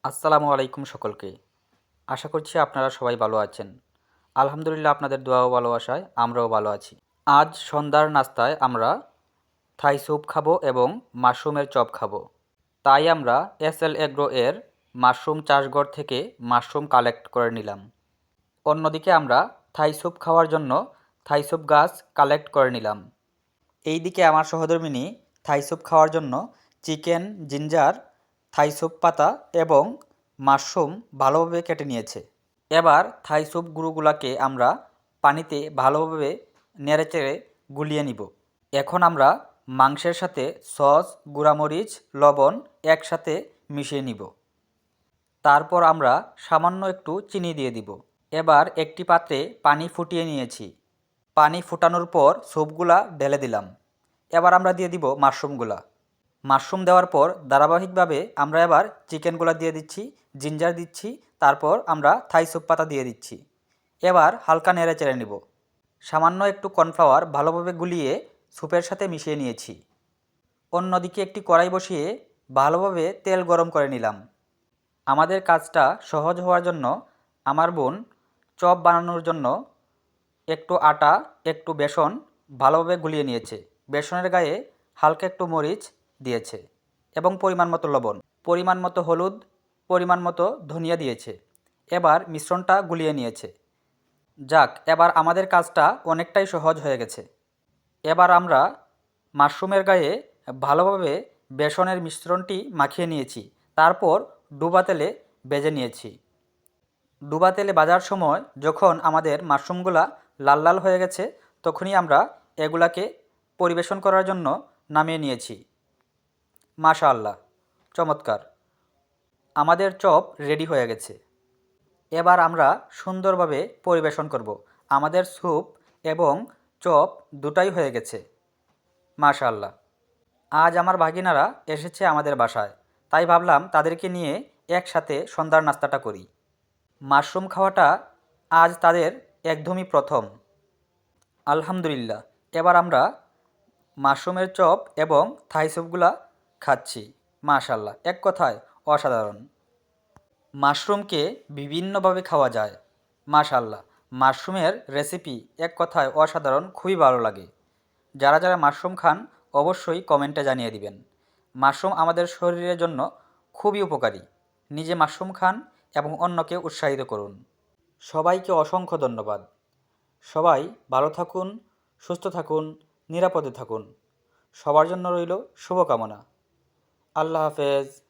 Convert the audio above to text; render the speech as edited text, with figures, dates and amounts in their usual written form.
আসসালামু আলাইকুম সকলকে। আশা করছি আপনারা সবাই ভালো আছেন। আলহামদুলিল্লাহ আপনাদের দোয়া ও ভালোবাসায় আমরাও ভালো আছি। আজ সন্ধ্যার নাস্তায় আমরা থাই স্যুপ খাবো এবং মাশরুমের চপ খাবো। তাই আমরা এসএল এগ্রো এর মাশরুম চাষঘর থেকে মাশরুম কালেক্ট করে নিলাম। অন্যদিকে আমরা থাই স্যুপ খাওয়ার জন্য থাই স্যুপ গাছ কালেক্ট করে নিলাম। এইদিকে আমার সহধর্মিণী থাই স্যুপ খাওয়ার জন্য চিকেন, জিঞ্জার, থাই স্যুপ পাতা এবং মাশরুম ভালোভাবে কেটে নিয়েছে। এবার থাই স্যুপ গুঁড়োগুলাকে আমরা পানিতে ভালোভাবে নেড়েচেড়ে গুলিয়ে নিব। এখন আমরা মাংসের সাথে সস, গুঁড়ামরিচ, লবণ একসাথে মিশিয়ে নিব। তারপর আমরা সামান্য একটু চিনি দিয়ে দিব। এবার একটি পাত্রে পানি ফুটিয়ে নিয়েছি। পানি ফুটানোর পর স্যুপগুলা ঢেলে দিলাম। এবার আমরা দিয়ে দিব মাশরুমগুলা। মাশরুম দেওয়ার পর ধারাবাহিকভাবে আমরা এবার চিকেনগুলা দিয়ে দিচ্ছি, জিঞ্জার দিচ্ছি, তারপর আমরা থাই স্যুপ পাতা দিয়ে দিচ্ছি। এবার হালকা নেড়ে চেড়ে নিব। সামান্য একটু কর্নফ্লাওয়ার ভালোভাবে গুলিয়ে স্যুপের সাথে মিশিয়ে নিয়েছি। অন্যদিকে একটি কড়াই বসিয়ে ভালোভাবে তেল গরম করে নিলাম। আমাদের কাজটা সহজ হওয়ার জন্য আমার বোন চপ বানানোর জন্য একটু আটা, একটু বেসন ভালোভাবে গুলিয়ে নিয়েছে। বেসনের গায়ে হালকা একটু মরিচ দিয়েছে এবং পরিমাণ মতো লবণ, পরিমাণ মতো হলুদ, পরিমাণ মতো ধনিয়া দিয়েছে। এবার মিশ্রণটা গুলিয়ে নিয়েছে। যাক, এবার আমাদের কাজটা অনেকটাই সহজ হয়ে গেছে। এবার আমরা মাশরুমের গায়ে ভালোভাবে বেসনের মিশ্রণটি মাখিয়ে নিয়েছি। তারপর ডুবা তেলে ভেজে নিয়েছি। ডুবা তেলে ভাজার সময় যখন আমাদের মাশরুমগুলা লাল লাল হয়ে গেছে, তখনই আমরা এগুলাকে পরিবেশন করার জন্য নামিয়ে নিয়েছি। মাশাআল্লাহ, চমৎকার! আমাদের চপ রেডি হয়ে গেছে। এবার আমরা সুন্দরভাবে পরিবেশন করব। আমাদের স্যুপ এবং চপ দুটাই হয়ে গেছে। মাশাআল্লাহ! আজ আমার ভাগিনারা এসেছে আমাদের বাসায়, তাই ভাবলাম তাদেরকে নিয়ে একসাথে সন্ধ্যার নাস্তাটা করি। মাশরুম খাওয়াটা আজ তাদের একদমই প্রথম। আলহামদুলিল্লাহ। এবার আমরা মাশরুমের চপ এবং থাই স্যুপগুলা খাচ্ছি। মাশাআল্লাহ, এক কথায় অসাধারণ। মাশরুমকে বিভিন্নভাবে খাওয়া যায়। মাশাআল্লাহ, মাশরুমের রেসিপি এক কথায় অসাধারণ, খুবই ভালো লাগে। যারা যারা মাশরুম খান অবশ্যই কমেন্টে জানিয়ে দিবেন। মাশরুম আমাদের শরীরের জন্য খুবই উপকারী। নিজে মাশরুম খান এবং অন্যকে উৎসাহিত করুন। সবাইকে অসংখ্য ধন্যবাদ। সবাই ভালো থাকুন, সুস্থ থাকুন, নিরাপদে থাকুন। সবার জন্য রইল শুভকামনা। আল্লাহ হাফেজ।